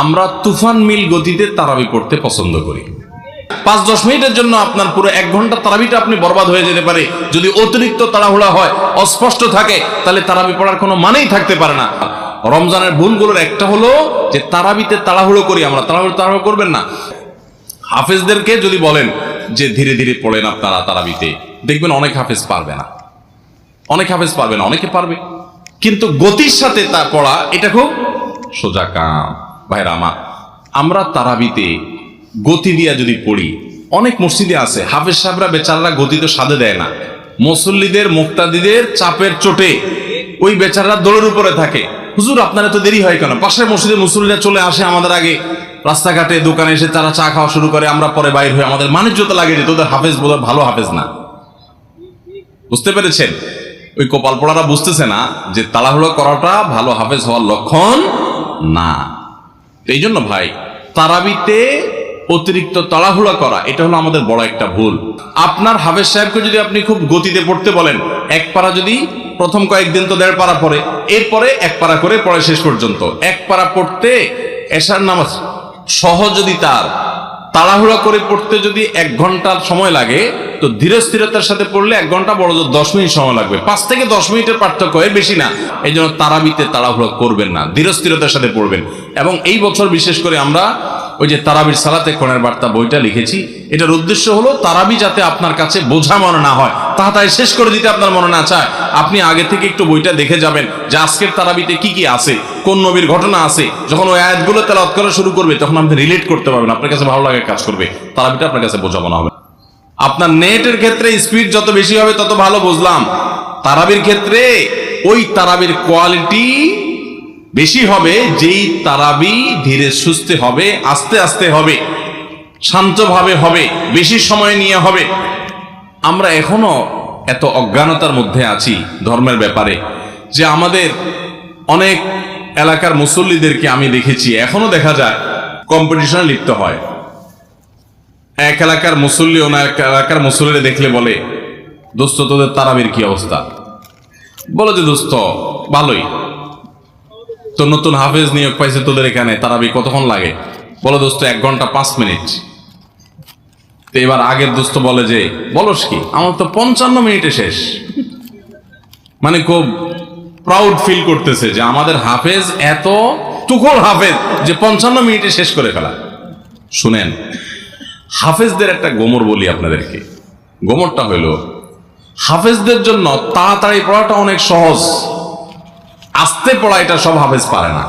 আমরা তুফান মিল গতিতে তারাবি পড়তে পছন্দ করি। 5-10 মিনিটের জন্য আপনার পুরো 1 ঘন্টা তারাবিটা আপনি বরবাদ হয়ে যেতে পারে। যদি অতিরিক্ত তাড়াহুড়া হয়, অস্পষ্ট থাকে, তাহলে তারাবি পড়ার কোনো মানেই থাকতে পারে না। রমজানের ভুলগুলোর একটা হলো যে তারাবিতে তাড়াহুড়ো করি আমরা। তাড়াহুড়ো করবেন না। হাফেজদেরকে যদি বলেন যে ধীরে ধীরে পড়েন আপনারা তারাবিতে, দেখবেন অনেক হাফেজ পারবে না, অনেকে পারবে, কিন্তু গতির সাথে তা পড়া এটা খুব সোজা কাম। ভাইরা আমার, আমরা তারাবিতে গতি দিয়া যদি পড়ি, অনেক মসজিদে আছে হাফেজ সাহেবরা বেচারারা গতি তো সাধে দেয় না, মুসল্লিদের মুক্তাদিদের চাপের চোটে ওই বেচারারা দৌড়ের উপরে থাকে। হুজুর আপনারা তো দেরি হয় কেন? পাশের মসজিদে মুসল্লিরা চলে আসে আমাদের আগে, রাস্তাঘাটে দোকানে এসে তারা চা খাওয়া শুরু করে, আমরা পরে বাইর হয়ে আমাদের মানিজ্যতা লাগে যে তোদের হাফেজ বোধহয় ভালো হাফেজ না। বুঝতে পেরেছেন? ওই কপাল পড়ারা বুঝতেছে না যে তাড়াহুড়ো করাটা ভালো হাফেজ হওয়ার লক্ষণ না। এই জন্য ভাই, তারাবিতে অতিরিক্ত তাড়াহুড়া করা এটা হলো আমাদের বড় একটা ভুল। আপনার হাফেজ সাহেবকে যদি আপনি খুব গতিতে পড়তে বলেন, 1 পারা যদি প্রথম কয়েকদিন তো 1.5 পারা পড়ে, এরপরে 1 পারা করে পড়ে শেষ পর্যন্ত। 1 পারা পড়তে এশার নামাজ সহ যদি তার তাড়াহুড়া করে পড়তে যদি 1 ঘন্টার সময় লাগে, তো ধীর স্থিরতার সাথে পড়লে 1 ঘন্টা, বড় জোর 10 মিনিট সময় লাগবে। 5 থেকে 10 মিনিটের পার্থক্য, এর বেশি না। এই জন্য তারাবিতে তাড়াহুড়ো করবেন না, ধীর স্থিরতার সাথে পড়বেন। এবং এই বছর বিশেষ করে আমরা ওই যে তারাবির সালাতে কোরআনের বার্তা বইটা লিখেছি, এটার উদ্দেশ্য হলো তারাবি যাতে আপনার কাছে বোঝা মনে না হয়, তাড়াতাড়ি শেষ করে দিতে আপনার মনে না চায়, আপনি আগে থেকে একটু বইটা দেখে যাবেন যে আজকের তারাবিতে কি কি আছে, কোন নবীর ঘটনা আছে। যখন ওই আয়াতগুলো তেলাওয়াত করা শুরু করবে, তখন আপনি রিলেট করতে পারবেন, আপনার কাছে ভালো লাগে কাজ করবে, তারাবিটা আপনার কাছে বোঝা মনে হবে। আপনার নেটের ক্ষেত্রে স্পিড যত বেশি হবে তত ভালো, বুঝলাম। তারাবির ক্ষেত্রে ওই তারাবির কোয়ালিটি বেশি হবে যেই তারাবি ধীরে সুস্থে হবে, আস্তে আস্তে হবে, শান্তভাবে হবে, বেশি সময় নিয়ে হবে। আমরা এখনো এত অজ্ঞানতার মধ্যে আছি ধর্মের ব্যাপারে যে আমাদের অনেক এলাকার মুসল্লিদেরকে আমি দেখেছি, এখনো দেখা যায় কম্পিটিশনে লিপ্ত হয়। এক এলাকার মুসল্লি অন্য এক এলাকার মুসল্লিরা দেখলে বলে, দোস্ত তোদের তারাবির কি অবস্থা? বলো যে দোস্ত ভালোই, তো নতুন হাফেজ নিয়োগ পাইছে তোদের এখানে, তারাবি কতক্ষণ লাগে? বলো দোস্ত 1 ঘন্টা 5 মিনিট। তো এবার আগের দোস্ত বলে যে বলস কি, আমার তো 55 মিনিটে শেষ। মানে খুব প্রাউড ফিল করতেছে যে আমাদের হাফেজ এত তুখোড় হাফেজ যে 55 মিনিটে শেষ করে ফেলা। শুনেন, হাফেজদের একটা গোমর বলি আপনাদেরকে। গোমরটা হইল, হাফেজদের জন্য তাড়াতাড়ি পড়াটা অনেক সহজ, আস্তে পড়া এটা সব হাফেজ পারে না।